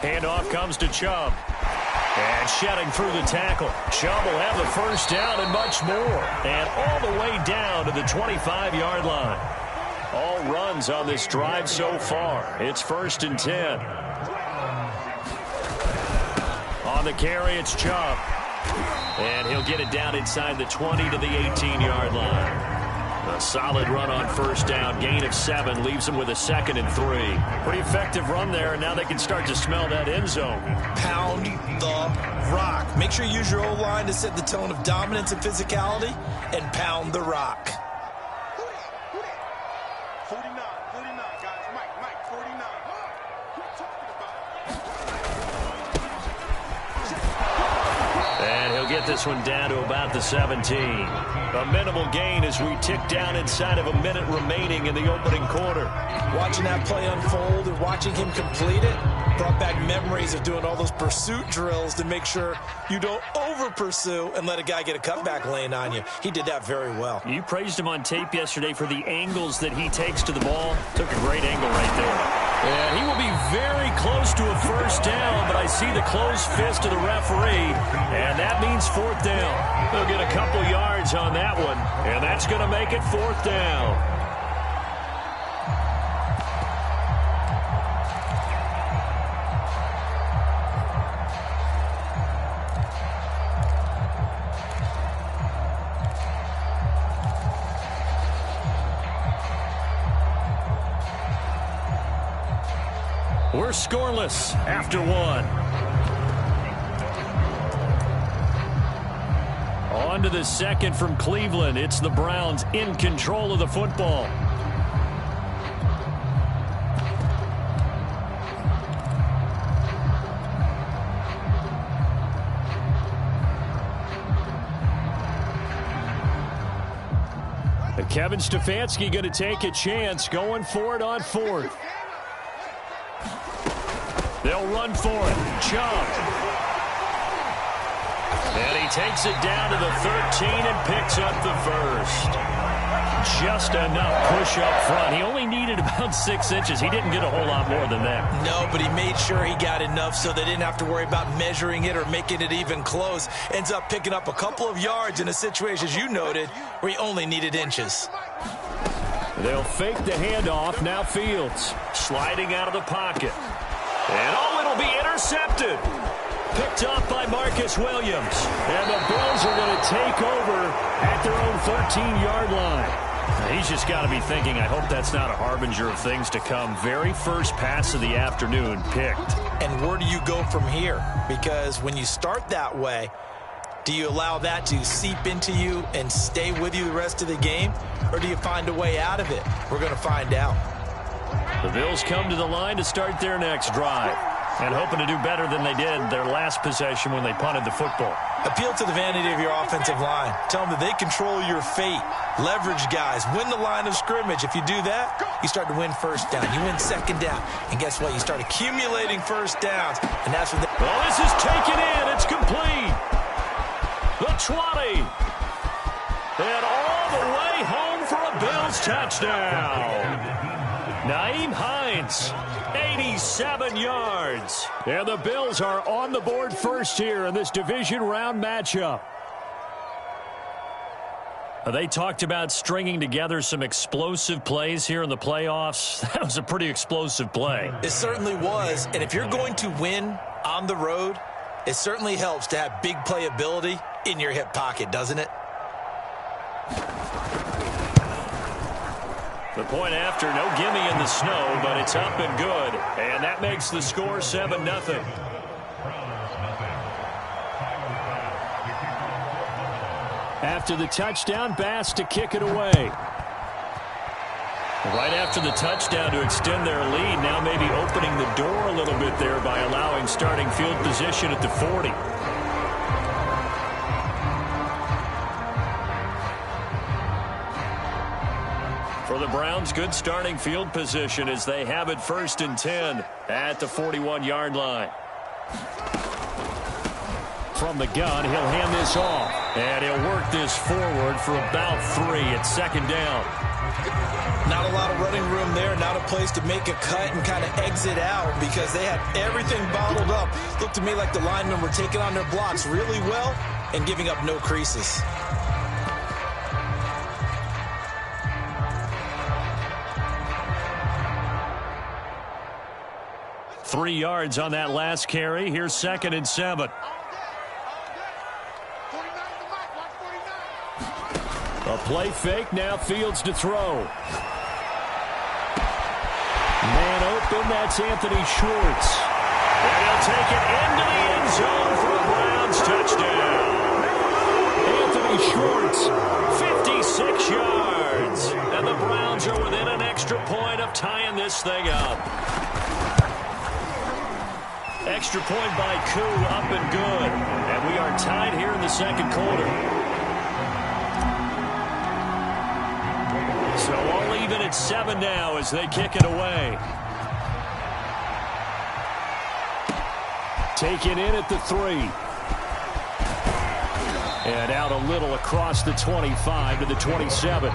Handoff comes to Chubb. And shedding through the tackle. Chubb will have the first down and much more. And all the way down to the 25-yard line. All runs on this drive so far. It's 1st and 10. On the carry, it's Chubb. And he'll get it down inside the 20 to the 18-yard line. A solid run on first down. Gain of 7 leaves them with a 2nd and 3. Pretty effective run there, and now they can start to smell that end zone. Pound the rock. Make sure you use your O-line to set the tone of dominance and physicality, and pound the rock. 49, guys. Mike, 49. What are you talking about? And he'll get this one down to about the 17. A minimal gain as we tick down inside of a minute remaining in the opening quarter. Watching that play unfold and watching him complete it brought back memories of doing all those pursuit drills to make sure you don't over-pursue and let a guy get a cutback lane on you. He did that very well. You praised him on tape yesterday for the angles that he takes to the ball. Took a great angle right there. And he will be very close to a first down, but I see the closed fist of the referee, and that means 4th down. They'll get a couple yards on that one, and that's going to make it 4th down. We're scoreless after 1. On to the 2nd from Cleveland. It's the Browns in control of the football. Kevin Stefanski going to take a chance, going for it on 4th. They'll run for it. Chubb. And he takes it down to the 13 and picks up the first. Just enough push up front. He only needed about 6 inches. He didn't get a whole lot more than that. No, but he made sure he got enough so they didn't have to worry about measuring it or making it even close. Ends up picking up a couple of yards in a situation, as you noted, where he only needed inches. They'll fake the handoff. Now Fields sliding out of the pocket. And it'll be intercepted. Picked off by Marcus Williams. And the Bills are going to take over at their own 13-yard line. He's just got to be thinking, I hope that's not a harbinger of things to come. Very first pass of the afternoon picked. And where do you go from here? Because when you start that way, do you allow that to seep into you and stay with you the rest of the game? Or do you find a way out of it? We're going to find out. The Bills come to the line to start their next drive. And hoping to do better than they did their last possession when they punted the football. Appeal to the vanity of your offensive line. Tell them that they control your fate. Leverage guys. Win the line of scrimmage. If you do that, you start to win first down. You win second down. And guess what? You start accumulating first downs. And that's what well, this is taken in. It's complete. The 20. And all the way home for a Bills touchdown. Nyheim Hines, 87 yards. And the Bills are on the board first here in this division round matchup. They talked about stringing together some explosive plays here in the playoffs. That was a pretty explosive play. It certainly was. And if you're going to win on the road, it certainly helps to have big playability in your hip pocket, doesn't it? The point after, no gimme in the snow, but it's up and good. And that makes the score 7-0. After the touchdown, Bass to kick it away. Right after the touchdown to extend their lead, now maybe opening the door a little bit there by allowing starting field position at the 40. For the Browns, good starting field position as they have it 1st and 10 at the 41-yard line. From the gun, he'll hand this off. And he'll work this forward for about 3 at 2nd down. Not a lot of running room there, not a place to make a cut and kind of exit out because they had everything bottled up. Looked to me like the linemen were taking on their blocks really well and giving up no creases. Three yards on that last carry. Here's 2nd and 7. A play fake. Now Fields to throw. Man open. That's Anthony Schwartz. And he'll take it into the end zone for a Browns touchdown. Anthony Schwartz, 56 yards. And the Browns are within an extra point of tying this thing up. Extra point by Koo, up and good. And we are tied here in the second quarter. So all even at 7 now as they kick it away. Taken in at the 3. And out a little across the 25 to the 27.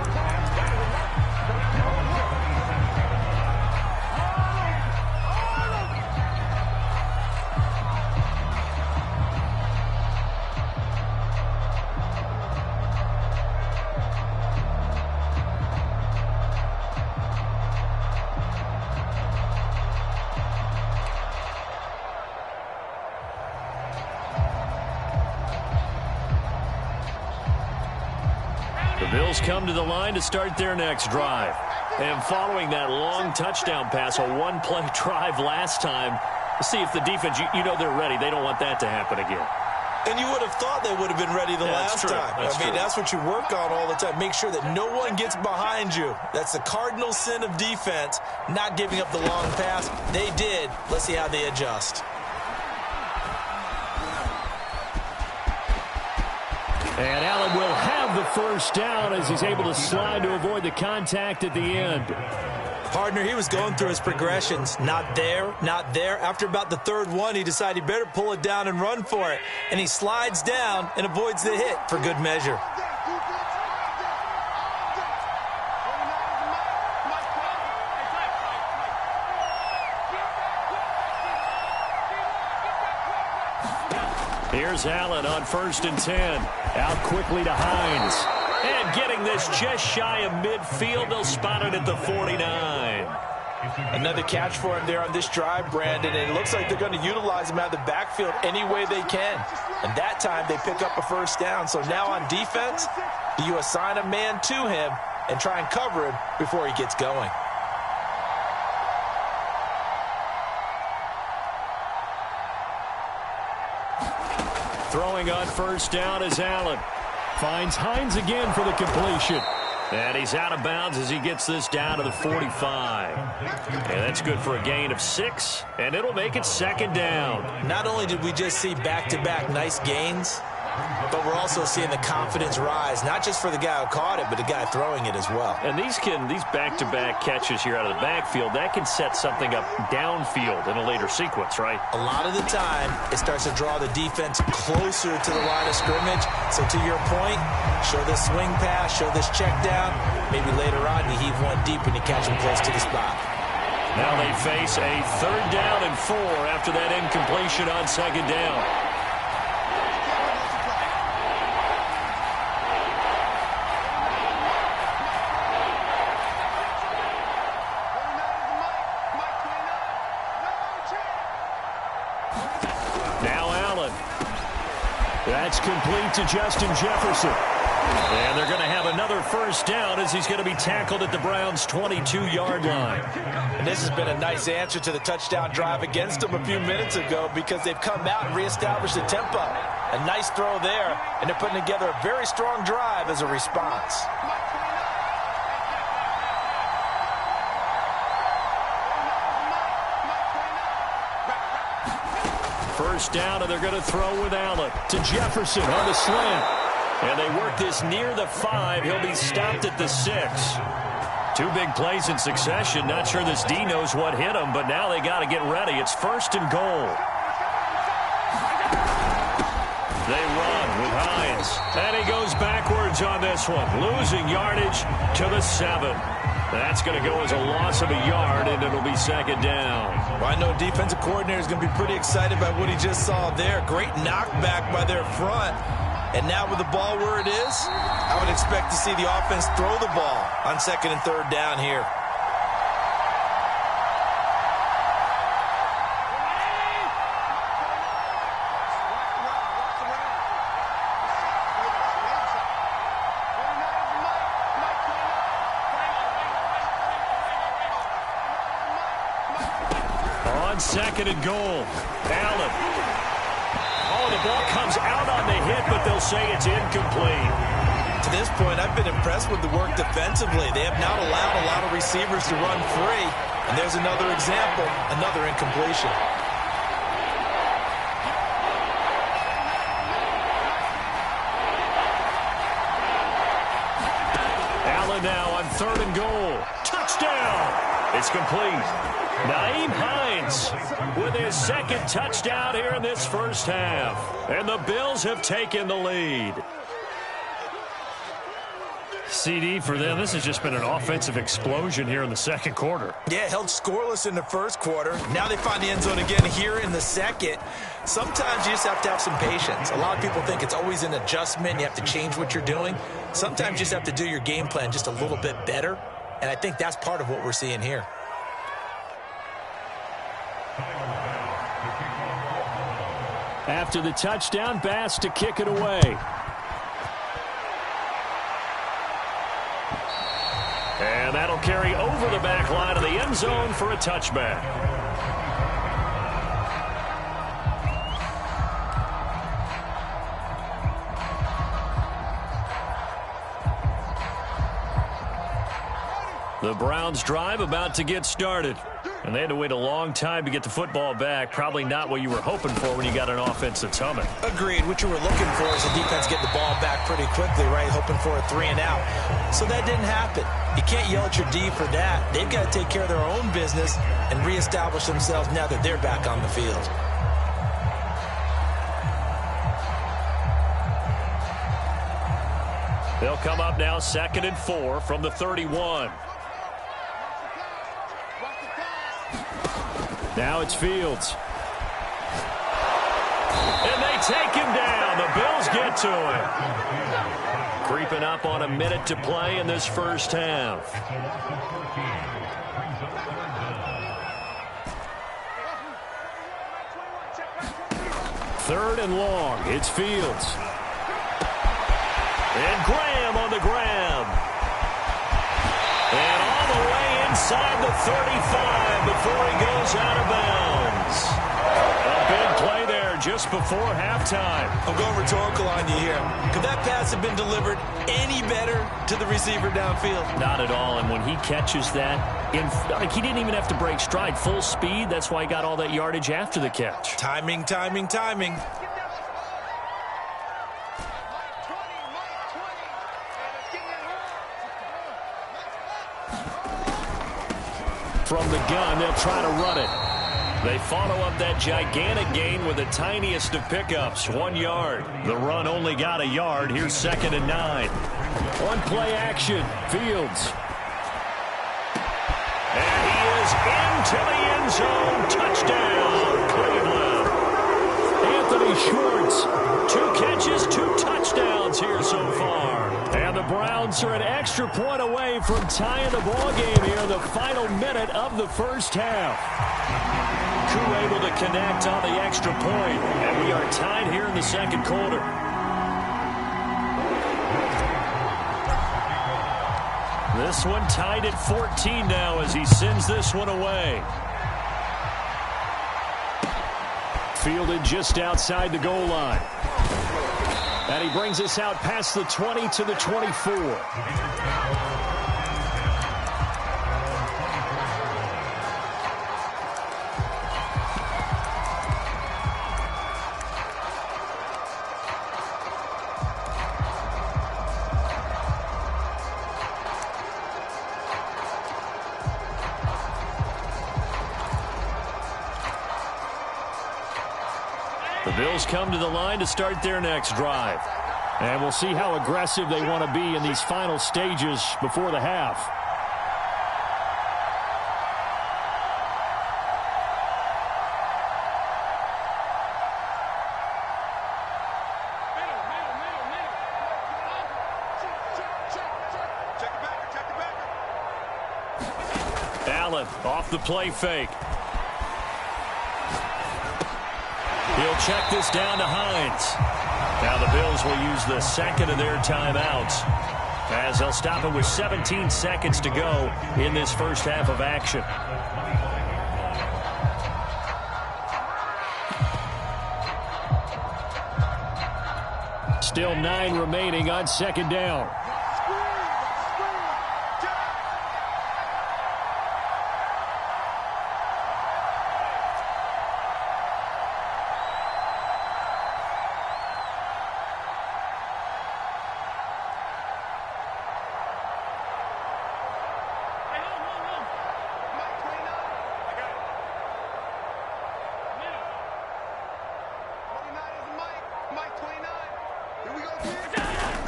The Bills come to the line to start their next drive. And following that long touchdown pass, a one-play drive last time, see if the defense, you know they're ready. They don't want that to happen again. And you would have thought they would have been ready the last time. That's what you work on all the time. Make sure that no one gets behind you. That's the cardinal sin of defense, not giving up the long pass. They did. Let's see how they adjust. And Allen will have the first down as he's able to slide to avoid the contact at the end. Partner, he was going through his progressions. Not there, not there. After about the third one, he decided he better pull it down and run for it. And he slides down and avoids the hit for good measure. Here's Allen on 1st and 10. Out quickly to Hines. And getting this just shy of midfield. They'll spot it at the 49. Another catch for him there on this drive, Brandon. And it looks like they're going to utilize him out of the backfield any way they can. And that time they pick up a first down. So now on defense, do you assign a man to him and try and cover him before he gets going? Throwing on first down is Allen. Finds Hines again for the completion. And he's out of bounds as he gets this down to the 45. And that's good for a gain of 6. And it'll make it 2nd down. Not only did we just see back-to-back nice gains, but we're also seeing the confidence rise, not just for the guy who caught it, but the guy throwing it as well. And these back-to-back catches here out of the backfield, that can set something up downfield in a later sequence, right? A lot of the time, it starts to draw the defense closer to the line of scrimmage. So to your point, show this swing pass, show this check down. Maybe later on, you heave one deep and you catch him close to the spot. Now they face a 3rd down and 4 after that incompletion on 2nd down. That's complete to Justin Jefferson. And they're going to have another first down as he's going to be tackled at the Browns' 22-yard line. And this has been a nice answer to the touchdown drive against them a few minutes ago because they've come out and reestablished the tempo. A nice throw there, and they're putting together a very strong drive as a response. First down, and they're going to throw with Allen to Jefferson on the slant. And they work this near the 5. He'll be stopped at the 6. 2 big plays in succession. Not sure this D knows what hit him, but now they got to get ready. It's 1st and goal. They run with Hines. Bills. And he goes backwards on this one, losing yardage to the 7. That's going to go as a loss of a yard, and it'll be second down. Well, I know defensive coordinator is going to be pretty excited by what he just saw there. Great knockback by their front. And now with the ball where it is, I would expect to see the offense throw the ball on second and third down here. On second and goal, Allen. Oh, the ball comes out on the hit, but they'll say it's incomplete. To this point, I've been impressed with the work defensively. They have not allowed a lot of receivers to run free. And there's another example, another incompletion. Allen now on third and goal. Touchdown! It's complete. Nyheim Hines with his second touchdown here in this first half. And the Bills have taken the lead. CD for them, this has just been an offensive explosion here in the second quarter. Yeah, held scoreless in the first quarter. Now they find the end zone again here in the second. Sometimes you just have to have some patience. A lot of people think it's always an adjustment. You have to change what you're doing. Sometimes you just have to do your game plan just a little bit better. And I think that's part of what we're seeing here. After the touchdown, Bass to kick it away. And that'll carry over the back line of the end zone for a touchback. The Browns drive about to get started. And they had to wait a long time to get the football back. Probably not what you were hoping for when you got an offense that's humming. Agreed. What you were looking for is the defense getting the ball back pretty quickly, right? Hoping for a 3 and out. So that didn't happen. You can't yell at your D for that. They've got to take care of their own business and reestablish themselves now that they're back on the field. They'll come up now 2nd and 4 from the 31. Now it's Fields. And they take him down. The Bills get to him. Creeping up on a minute to play in this first half. Third and long. It's Fields. And Graham on the grab. And all the way inside the 35 before he goes out of bounds. A big play there just before halftime. I'm going rhetorical on you here. Could that pass have been delivered any better to the receiver downfield? Not at all. And when he catches that, he didn't even have to break stride. Full speed. That's why he got all that yardage after the catch. Timing, timing, timing. From the gun, they'll try to run it. They follow up that gigantic gain with the tiniest of pickups, 1 yard. The run only got a yard. Here's 2nd and 9. On play action, Fields. And he is into the end zone. Touchdown, Cleveland. Anthony Schwartz, 2 catches, 2 touchdowns here so far. And the Browns are an extra point away from tying the ball game here in the final minute of the first half. Koo able to connect on the extra point, and we are tied here in the second quarter. This one tied at 14 now as he sends this one away. Fielded just outside the goal line. And he brings us out past the 20 to the 24. The Bills come to the line to start their next drive. And we'll see how aggressive they want to be in these final stages before the half. Allen off the play fake. He'll check this down to Hines. Now the Bills will use the second of their timeouts as they'll stop it with 17 seconds to go in this first half of action. Still 9 remaining on second down.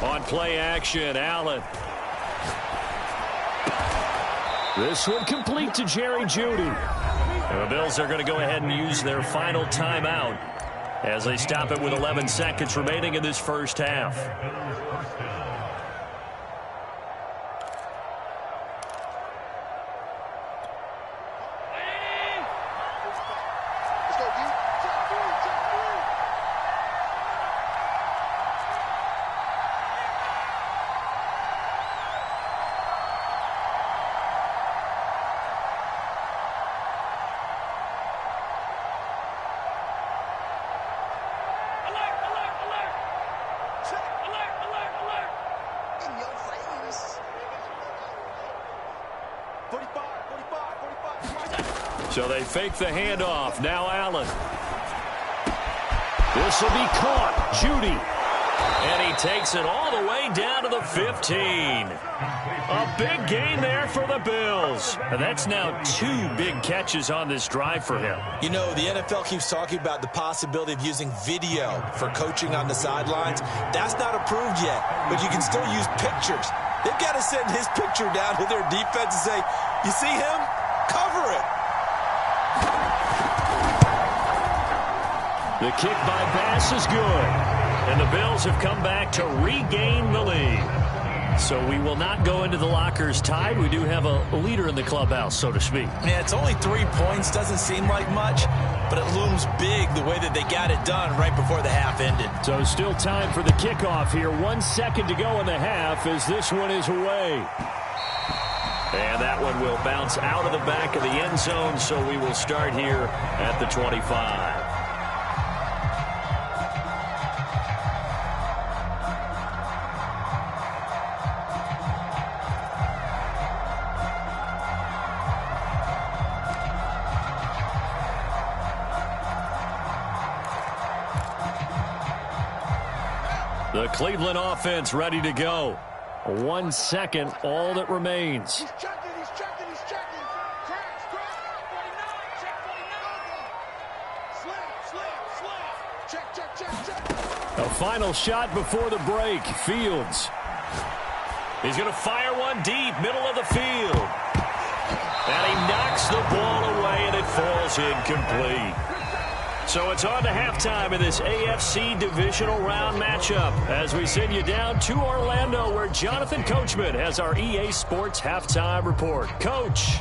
On play action, Allen. This one complete to Jerry Jeudy. And the Bills are going to go ahead and use their final timeout as they stop it with 11 seconds remaining in this first half. So they fake the handoff. Now Allen. This will be caught. Jeudy. And he takes it all the way down to the 15. A big gain there for the Bills. And that's now 2 big catches on this drive for him. You know, the NFL keeps talking about the possibility of using video for coaching on the sidelines. That's not approved yet, but you can still use pictures. They've got to send his picture down to their defense and say, you see him? Cover it. The kick by Bass is good. And the Bills have come back to regain the lead. So we will not go into the lockers tied. We do have a leader in the clubhouse, so to speak. Yeah, it's only 3 points. Doesn't seem like much, but it looms big the way that they got it done right before the half ended. So still time for the kickoff here. 1 second to go in the half as this one is away. And that one will bounce out of the back of the end zone, so we will start here at the 25. The Cleveland offense ready to go. 1 second, all that remains. He's checking. Cracks. 49. Check. A final shot before the break. Fields. He's going to fire one deep, middle of the field. And he knocks the ball away, and it falls incomplete. So it's on to halftime in this AFC divisional round matchup as we send you down to Orlando where Jonathan Coachman has our EA Sports halftime report. Coach.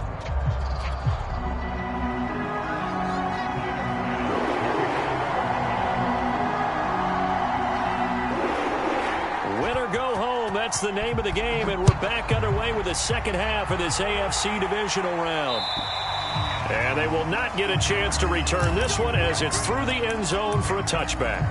Win or go home, that's the name of the game, and we're back underway with the second half of this AFC divisional round. And they will not get a chance to return this one as it's through the end zone for a touchback.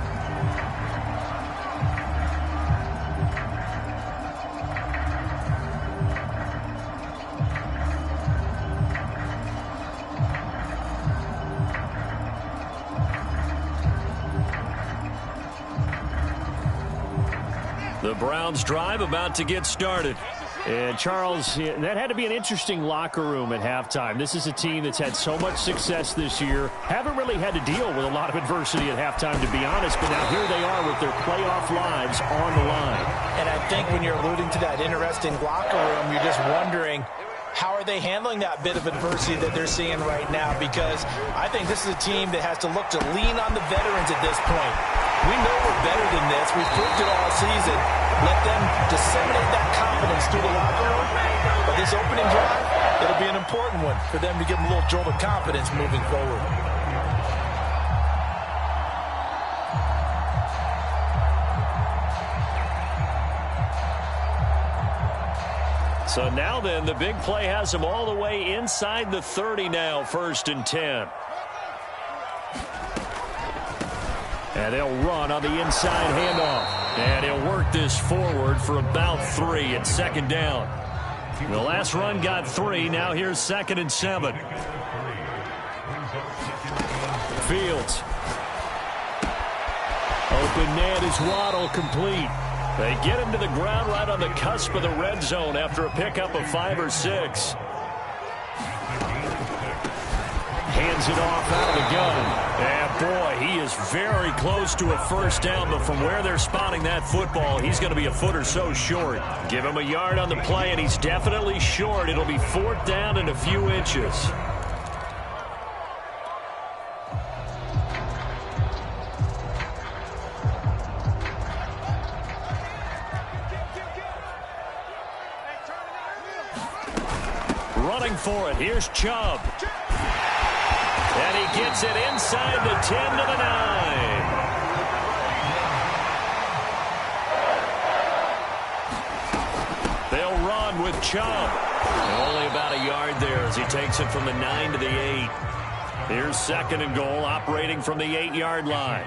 The Browns drive about to get started. And, Charles, that had to be an interesting locker room at halftime. This is a team that's had so much success this year. Haven't really had to deal with a lot of adversity at halftime, to be honest. But now here they are with their playoff lives on the line. And I think when you're alluding to that interesting locker room, you're just wondering, how are they handling that bit of adversity that they're seeing right now? Because I think this is a team that has to look to lean on the veterans at this point. We know we're better than this. We've proved it all season. Let them disseminate that confidence through the locker room. But this opening drive, it'll be an important one for them to give them a little jolt of confidence moving forward. So now then, the big play has them all the way inside the 30 now, 1st and 10. And they'll run on the inside handoff. And he'll work this forward for about 3 at 2nd down. The last run got 3. Now here's 2nd and 7. Fields. Open man is Waddle, complete. They get him to the ground right on the cusp of the red zone after a pickup of 5 or 6. Hands it off out of the gun. And boy, he is very close to a 1st down, but from where they're spotting that football, he's going to be a foot or so short. Give him a yard on the play, and he's definitely short. It'll be 4th down and a few inches. Running for it. Here's Chubb. And he gets it inside the 10 to the 9. They'll run with Chubb. Only about a yard there as he takes it from the 9 to the 8. Here's 2nd and goal, operating from the 8-yard line.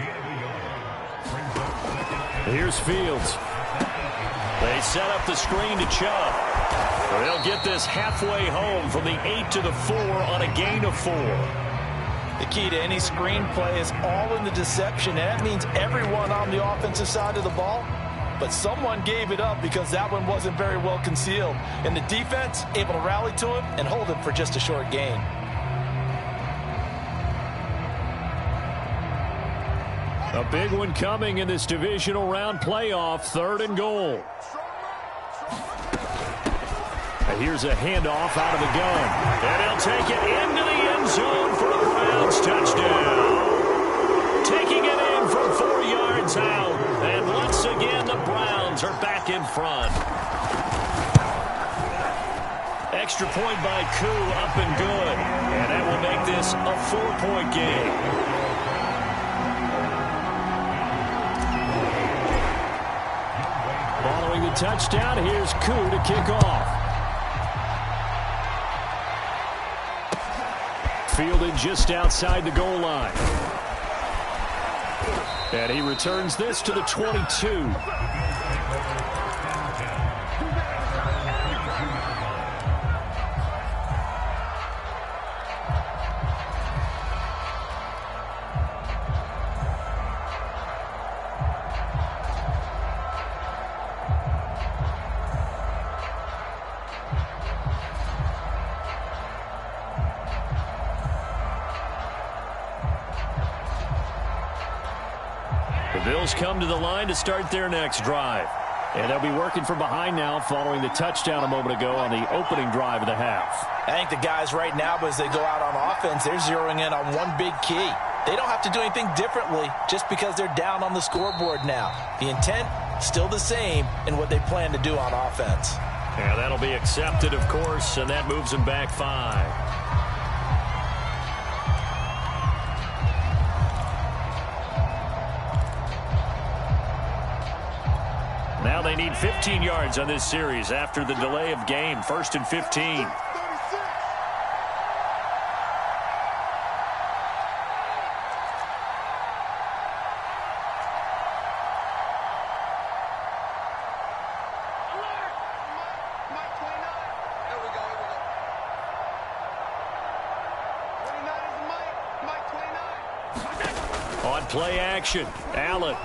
Here's Fields. They set up the screen to Chubb. They'll get this halfway home from the 8 to the 4 on a gain of 4. The key to any screenplay is all in the deception, and that means everyone on the offensive side of the ball. But someone gave it up because that one wasn't very well concealed. And the defense able to rally to him and hold him for just a short gain. A big one coming in this divisional round playoff, 3rd and goal. Here's a handoff out of the gun. And he'll take it into the end zone for a Browns touchdown. Taking it in from 4 yards out. And once again, the Browns are back in front. Extra point by Koo, up and good. And that will make this a 4-point game. Following the touchdown, here's Koo to kick off. Fielded just outside the goal line. And he returns this to the 22. The Bills come to the line to start their next drive. And they'll be working from behind now following the touchdown a moment ago on the opening drive of the half. I think the guys right now, as they go out on offense, they're zeroing in on one big key. They don't have to do anything differently just because they're down on the scoreboard now. The intent, still the same in what they plan to do on offense. Yeah, that'll be accepted, of course, and that moves them back 5. Now they need 15 yards on this series after the delay of game. 1st and 15. On play action, Allen.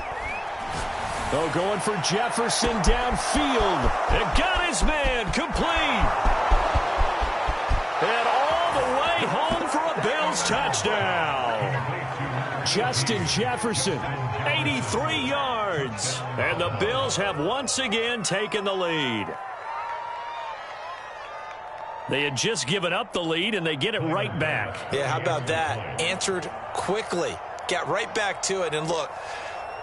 Oh, going for Jefferson downfield. And got his man complete. And all the way home for a Bills touchdown. Justin Jefferson, 83 yards. And the Bills have once again taken the lead. They had just given up the lead, and they get it right back. Yeah, how about that? Answered quickly. Got right back to it. And look,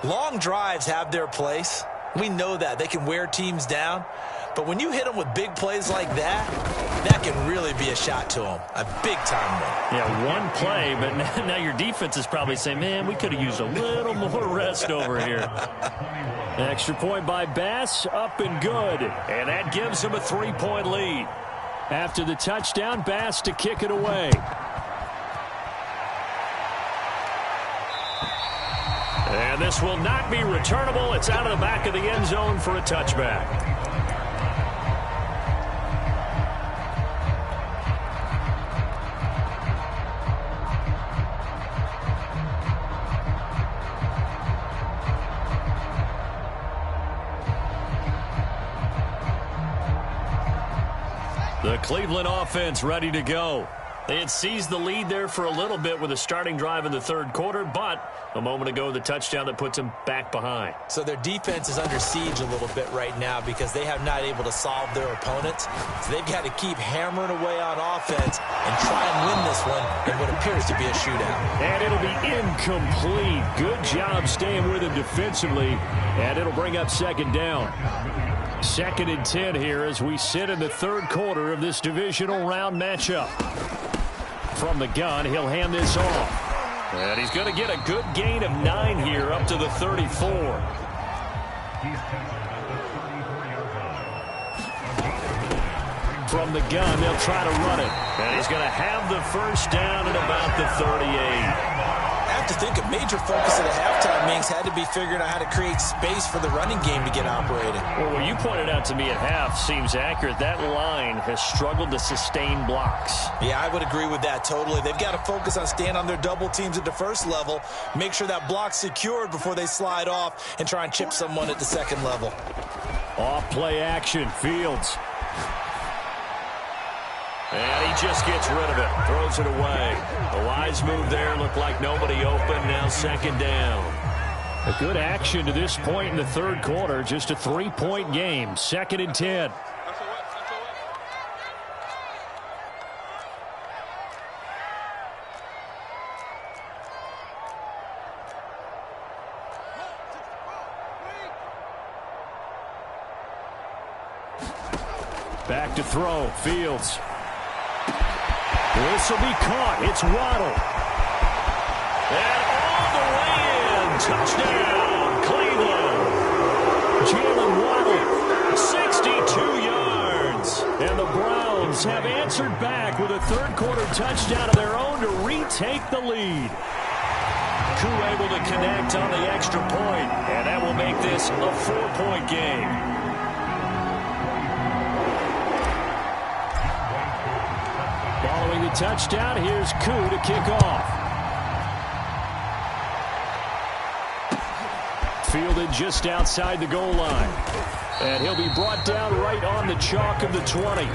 long drives have their place. We know that. They can wear teams down. But when you hit them with big plays like that, that can really be a shot to them. A big-time one. Yeah, one play, but now your defense is probably saying, man, we could have used a little more rest over here. An extra point by Bass, up and good. And that gives them a 3-point lead. After the touchdown, Bass to kick it away. And this will not be returnable. It's out of the back of the end zone for a touchback. The Cleveland offense ready to go. They had seized the lead there for a little bit with a starting drive in the third quarter, but a moment ago, the touchdown that puts them back behind. So their defense is under siege a little bit right now because they have not able to solve their opponents. So they've got to keep hammering away on offense and try and win this one in what appears to be a shootout. And it'll be incomplete. Good job staying with him defensively, and it'll bring up second down. 2nd and 10 here as we sit in the third quarter of this divisional round matchup. From the gun, he'll hand this off. And he's going to get a good gain of 9 here up to the 34. From the gun, they'll try to run it. And he's going to have the first down at about the 38. I have to think a major focus of the halftime means had to be figuring out how to create space for the running game to get operating. Well, what you pointed out to me at half seems accurate. That line has struggled to sustain blocks. Yeah, I would agree with that totally. They've got to focus on staying on their double teams at the first level, make sure that block's secured before they slide off and try and chip someone at the second level. Off play action, Fields. And he just gets rid of it, throws it away. A wise move there, looked like nobody open, now second down. A good action to this point in the third quarter, just a 3-point game, 2nd and 10. Back to throw, Fields. This will be caught. It's Waddle. And all the way in. Touchdown, Cleveland. Jalen Waddle, 62 yards. And the Browns have answered back with a third-quarter touchdown of their own to retake the lead. Koo able to connect on the extra point, and that will make this a 4-point game. Following the touchdown, here's Koo to kick off. Fielded just outside the goal line. And he'll be brought down right on the chalk of the 20.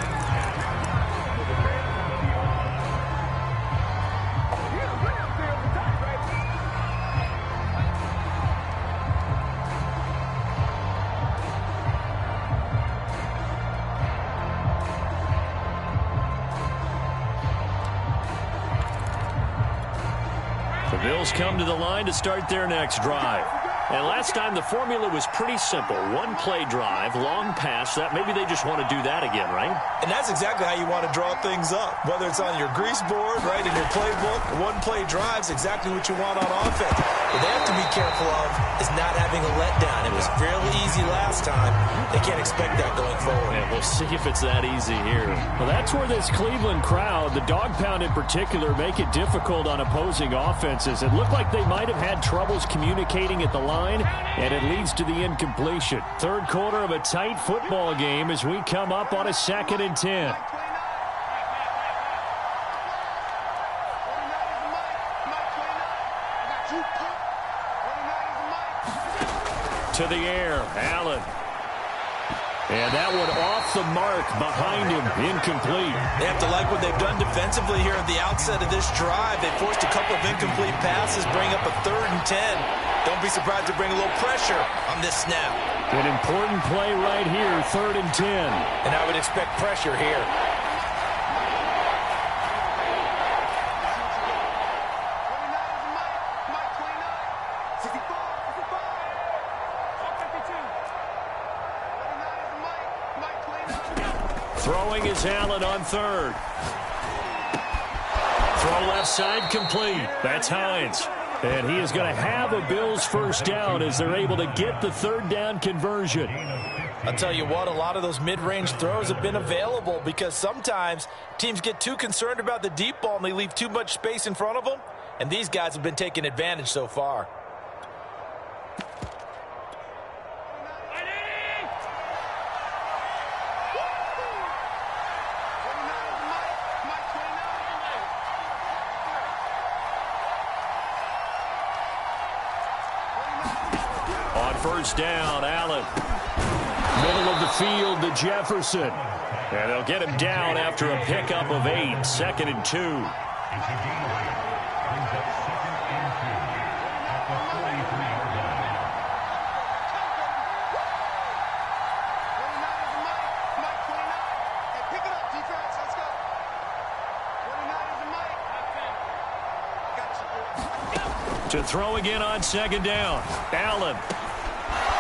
The Bills come to the line to start their next drive. And last time the formula was pretty simple. One play drive, long pass. That maybe they just want to do that again, right? And that's exactly how you want to draw things up. Whether it's on your grease board, right, in your playbook, one play drive's exactly what you want on offense. What they have to be careful of is not having a letdown. It was fairly easy last time. They can't expect that going forward. Yeah, we'll see if it's that easy here. Well, that's where this Cleveland crowd, the dog pound in particular, make it difficult on opposing offenses. It looked like they might have had troubles communicating at the line, and it leads to the incompletion. Third quarter of a tight football game as we come up on a 2nd and 10. to the air. Allen. And that one off the mark behind him, incomplete. They have to like what they've done defensively here at the outset of this drive. They forced a couple of incomplete passes, bring up a 3rd and 10. Don't be surprised to bring a little pressure on this snap. An important play right here, 3rd and 10. And I would expect pressure here. Throwing is Allen on 3rd. Throw left side complete. That's Hines. And he is going to have a Bills first down as they're able to get the 3rd down conversion. I'll tell you what, a lot of those mid-range throws have been available because sometimes teams get too concerned about the deep ball and they leave too much space in front of them. And these guys have been taking advantage so far. On first down, Allen. Middle of the field to Jefferson. And they'll get him down after a pickup of 8. 2nd and 2. To throw again on 2nd down. Allen.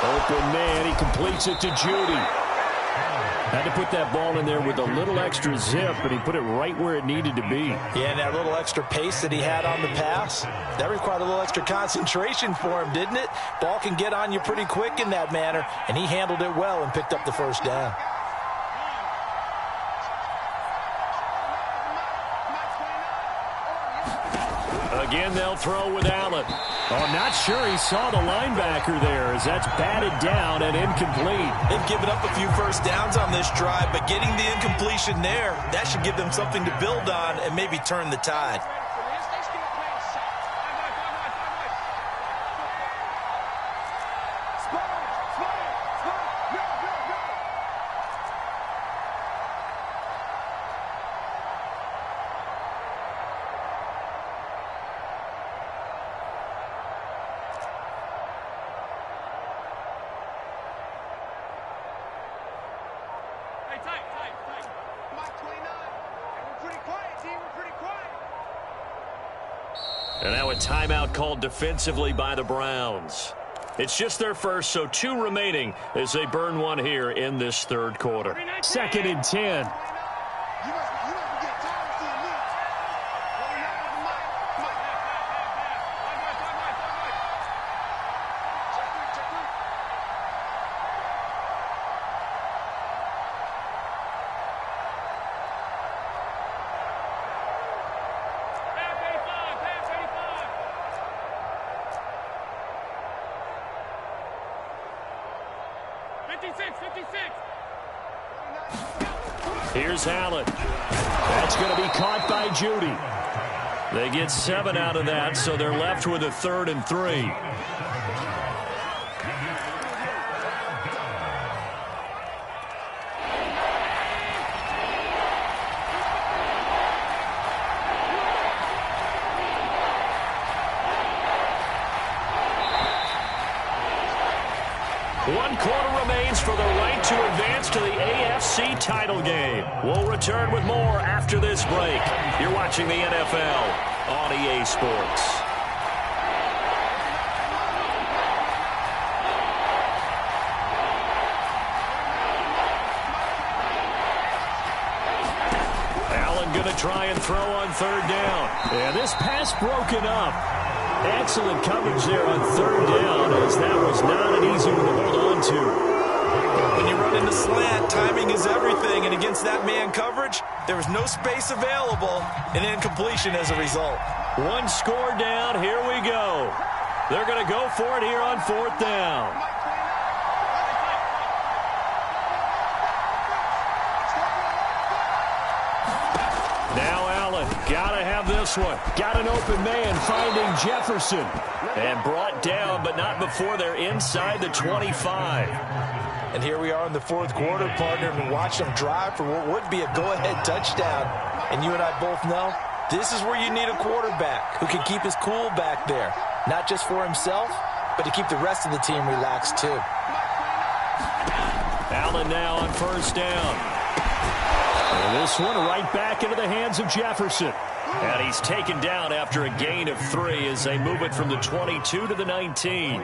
Open man. He completes it to Judy. Had to put that ball in there with a little extra zip, but he put it right where it needed to be. Yeah, and that little extra pace that he had on the pass, that required a little extra concentration for him, didn't it? Ball can get on you pretty quick in that manner, and he handled it well and picked up the first down. Again, they'll throw with Allen. Oh, I'm not sure he saw the linebacker there as that's batted down and incomplete. They've given up a few first downs on this drive, but getting the incompletion there, that should give them something to build on and maybe turn the tide. And now a timeout called defensively by the Browns. It's just their first, so 2 remaining as they burn one here in this 3rd quarter. 2nd and 10. Here's Allen. That's going to be caught by Judy. They get 7 out of that, so they're left with a 3rd and 3. One quarter remains for the right to advance to the AFC title game. We'll return with more after this break. You're watching the NFL on EA Sports. Allen going to try and throw on 3rd down. And this pass broken up. Excellent coverage there on 3rd down, as that was not an easy one to hold on to. When you run into slant, timing is everything, and against that man coverage, there was no space available, and incompletion as a result. 1 score down, here we go. They're going to go for it here on 4th down. Now Allen, got to have this one. Got an open man finding Jefferson. And brought down, but not before they're inside the 25. And here we are in the fourth quarter, partner, and watch them drive for what would be a go-ahead touchdown. And you and I both know this is where you need a quarterback who can keep his cool back there. Not just for himself, but to keep the rest of the team relaxed too. Allen now on first down. And this one right back into the hands of Jefferson. And he's taken down after a gain of 3 as they move it from the 22 to the 19.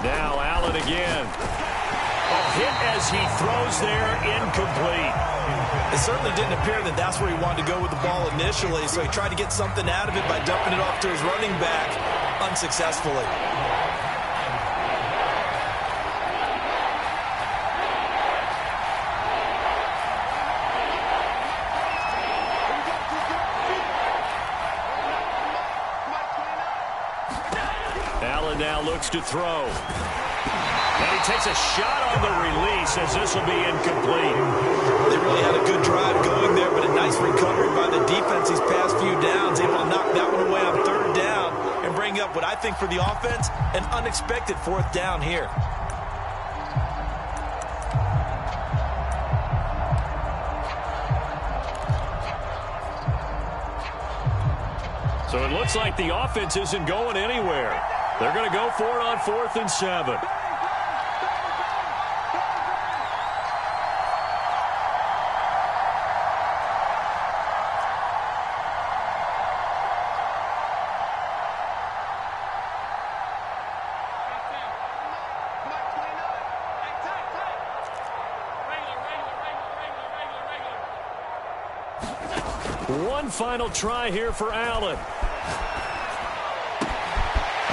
Now Allen again. A hit as he throws there, incomplete. It certainly didn't appear that that's where he wanted to go with the ball initially, so he tried to get something out of it by dumping it off to his running back unsuccessfully. Allen now looks to throw. And he takes a shot on the release as this will be incomplete. They really had a good drive going there, but a nice recovery by the defense these past few downs, able to knock that one away on third down and bring up what I think for the offense, an unexpected fourth down here. So it looks like the offense isn't going anywhere. They're going to go for it on 4th and 7. One final try here for Allen.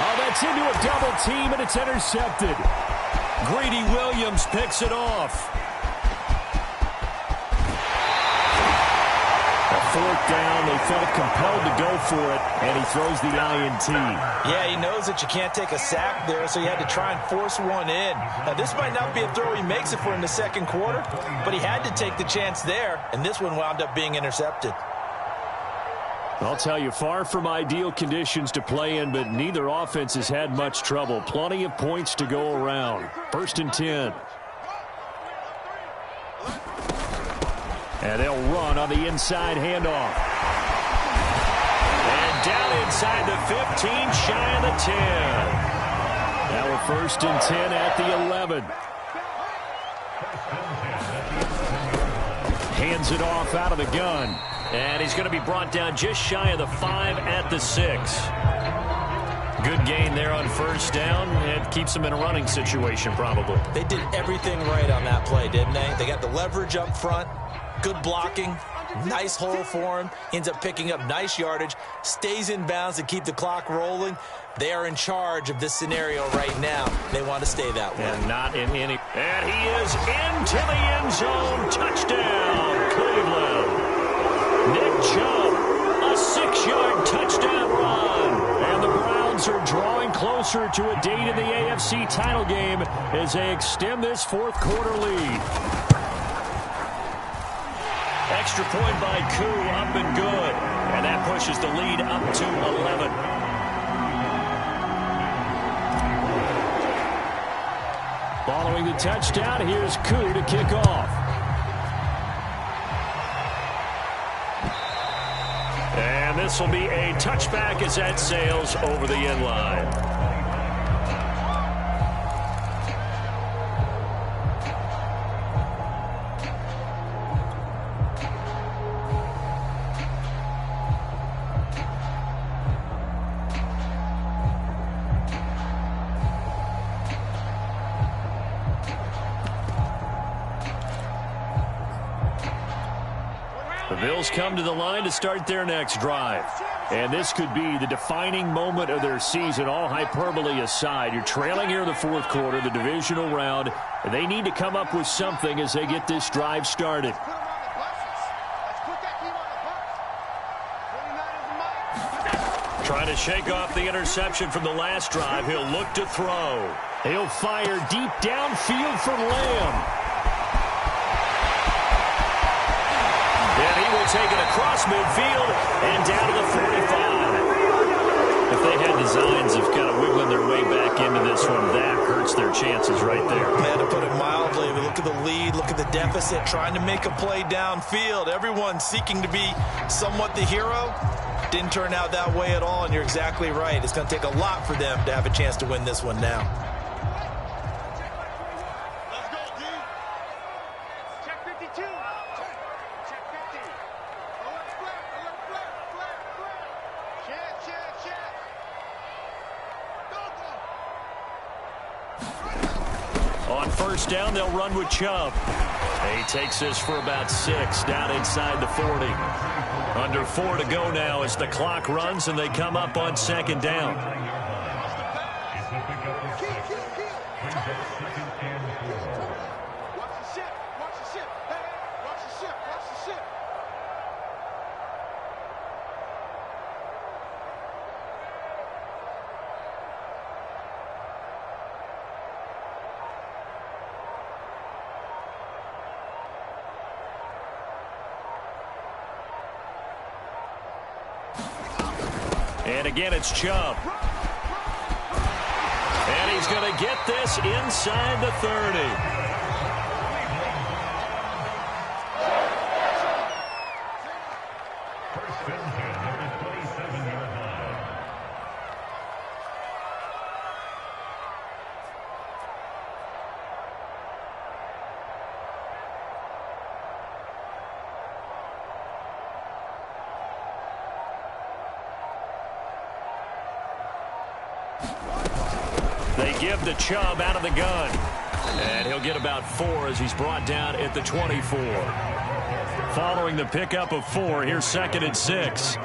Oh, that's into a double team, and it's intercepted. Greedy Williams picks it off. A 4th down, they felt compelled to go for it, and he throws the INT. Yeah, he knows that you can't take a sack there, so he had to try and force one in. Now, this might not be a throw he makes it for in the second quarter, but he had to take the chance there, and this one wound up being intercepted. I'll tell you, far from ideal conditions to play in, but neither offense has had much trouble. Plenty of points to go around. 1st and 10. And they'll run on the inside handoff. And down inside the 15, shy of the 10. Now a 1st and 10 at the 11. Hands it off out of the gun. And he's going to be brought down just shy of the 5 at the 6. Good gain there on first down. It keeps them in a running situation probably. They did everything right on that play, didn't they? They got the leverage up front, good blocking, nice hole for him. Ends up picking up nice yardage, stays in bounds to keep the clock rolling. They are in charge of this scenario right now. They want to stay that way. And not in any. And he is into the end zone. Touchdown, Cleveland. Nick Chubb, a 6-yard touchdown run. And the Browns are drawing closer to a date in the AFC title game as they extend this fourth quarter lead. Extra point by Koo, up and good. And that pushes the lead up to 11. Following the touchdown, here's Koo to kick off. And this will be a touchback as that sails over the end line. The Bills come to the line to start their next drive. And this could be the defining moment of their season, all hyperbole aside. You're trailing here in the fourth quarter, the divisional round. And they need to come up with something as they get this drive started. Trying to shake off the interception from the last drive. He'll look to throw. He'll fire deep downfield for Lamb. And he will take it across midfield and down to the 45. If they had designs of kind of wiggling their way back into this one, that hurts their chances right there. Man, to put it mildly, look at the lead, look at the deficit, trying to make a play downfield. Everyone seeking to be somewhat the hero. Didn't turn out that way at all, and you're exactly right. It's going to take a lot for them to have a chance to win this one now. Let's go, D. Check 52. Check 50. Alert flat, alert flat, flat, flat. Check. Go. On first down, they'll run with Chubb. He takes this for about 6, down inside the 40. Under 4 to go now as the clock runs and they come up on second down. Watch the ship. Hey, watch the ship. And again, it's Chubb. And he's going to get this inside the 30. They give the Chubb out of the gun. And he'll get about 4 as he's brought down at the 24. Following the pickup of 4, here's 2nd and 6.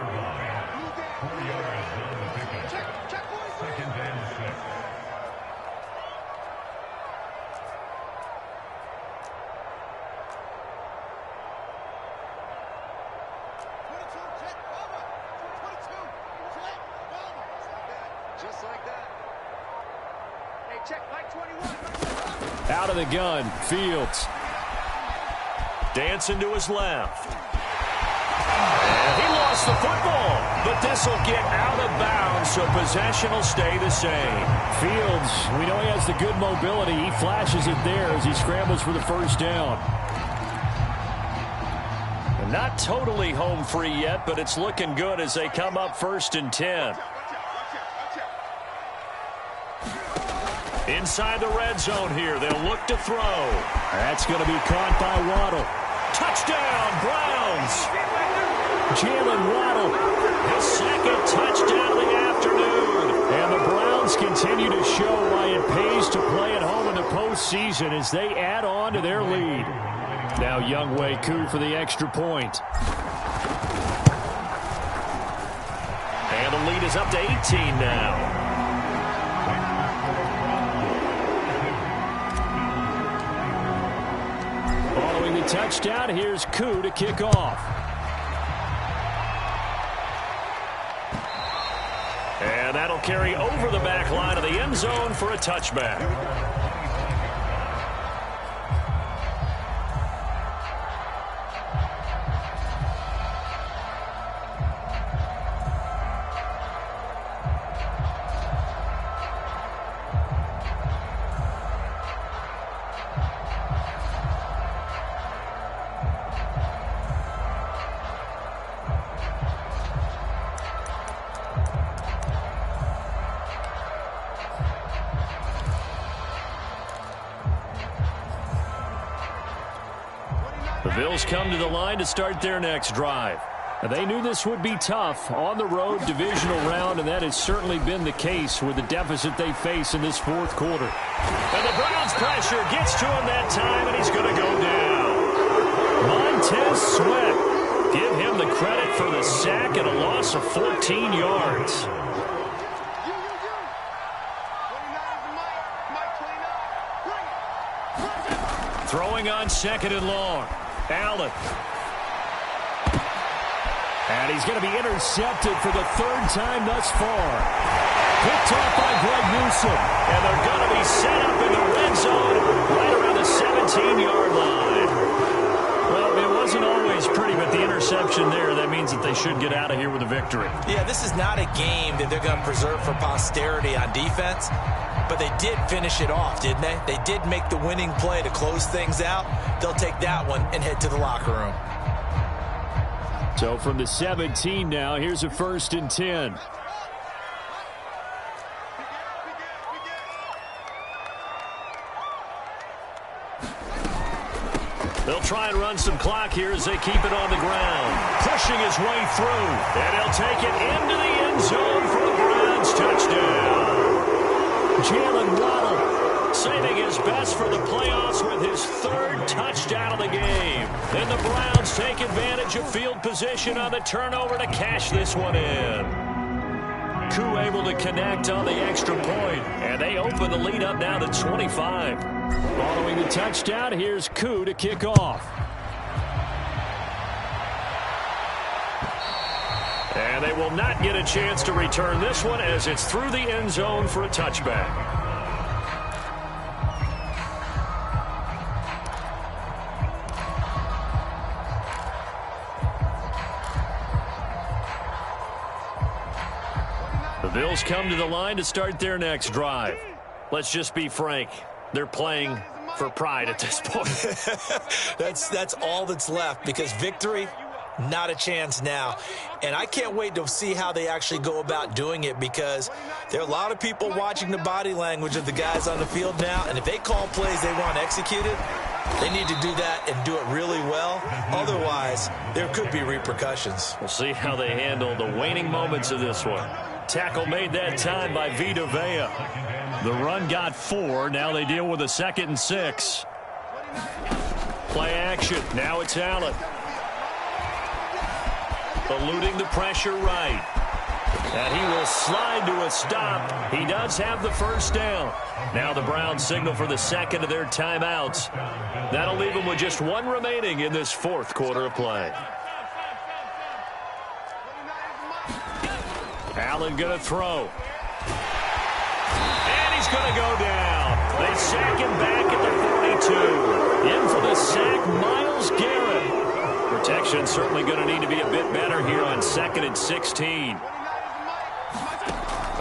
Just like that. Hey, check Mike 21. Out of the gun, Fields. Dancing to his left. And he lost the football, but this will get out of bounds, so possession will stay the same. Fields, we know he has the good mobility. He flashes it there as he scrambles for the first down. Not totally home free yet, but it's looking good as they come up 1st and 10. Inside the red zone here, they'll look to throw. That's going to be caught by Waddle. Touchdown, Browns! Jalen Waddle. His 2nd touchdown of the afternoon. And the Browns continue to show why it pays to play at home in the postseason as they add on to their lead. Now Younghoe Koo for the extra point. And the lead is up to 18 now. Following the touchdown, here's Koo to kick off. And that'll carry over the back line of the end zone for a touchback. The Bills come to the line to start their next drive. They knew this would be tough on the road divisional round, and that has certainly been the case with the deficit they face in this 4th quarter. And the Browns pressure gets to him that time, and he's going to go down. Montez Sweat. Give him the credit for the sack and a loss of 14 yards. Throwing on 2nd and long. Allen. And he's going to be intercepted for the third time thus far. Picked off by Greg Newsome. And they're going to be set up in the red zone right around the 17-yard line. Well, it wasn't always pretty, but the interception there, that means that they should get out of here with a victory. Yeah, this is not a game that they're going to preserve for posterity on defense, but they did finish it off, didn't they? They did make the winning play to close things out. They'll take that one and head to the locker room. So from the 17 now, here's a 1st and 10. They'll try and run some clock here as they keep it on the ground. Pushing his way through. And he'll take it into the end zone for the Browns touchdown. Jalen Waddle saving his best for the playoffs with his 3rd touchdown of the game. Then the Browns take advantage of field position on the turnover to cash this one in. Koo able to connect on the extra point, and they open the lead up now to 25. Following the touchdown, here's Koo to kick off. And they will not get a chance to return this one as it's through the end zone for a touchback. The Bills come to the line to start their next drive. Let's just be frank. They're playing for pride at this point. That's all that's left, because victory, not a chance now. And I can't wait to see how they actually go about doing it, because there are a lot of people watching the body language of the guys on the field now, and if they call plays they want executed, they need to do that and do it really well. Otherwise, there could be repercussions. We'll see how they handle the waning moments of this one. Tackle made that time by Vita Vea. The run got 4. Now they deal with a 2nd and 6. Play action. Now it's Allen. Eluding the pressure right. And he will slide to a stop. He does have the 1st down. Now the Browns signal for the 2nd of their timeouts. That'll leave them with just 1 remaining in this 4th quarter of play. Allen going to throw. And he's going to go down. They sack him back at the 42. In for the sack, Myles Garrett. Protection certainly going to need to be a bit better here on 2nd and 16.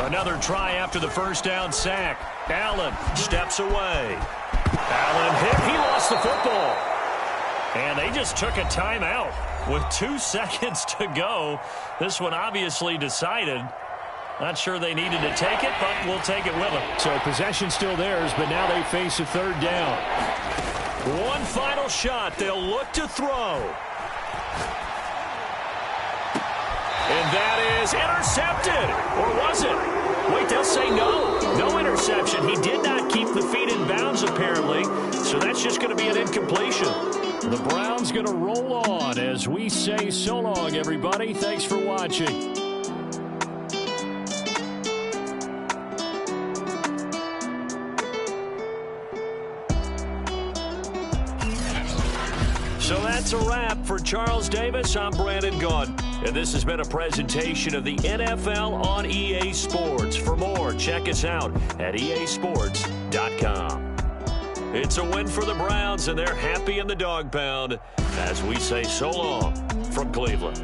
Another try after the 1st down sack. Allen steps away. Allen hit. He lost the football. And they just took a timeout with 2 seconds to go. This one obviously decided. Not sure they needed to take it, but we'll take it with them. So possession still theirs, but now they face a 3rd down. One final shot. They'll look to throw. And that is intercepted. Or was it? Wait, they'll say no. No interception. He did not keep the feet in bounds, apparently. So that's just going to be an incompletion. The Browns going to roll on as we say so long, everybody. Thanks for watching. So that's a wrap for Charles Davis. I'm Brandon Gaudin, and this has been a presentation of the NFL on EA Sports. For more, check us out at easports.com. It's a win for the Browns, and they're happy in the dog pound as we say so long from Cleveland.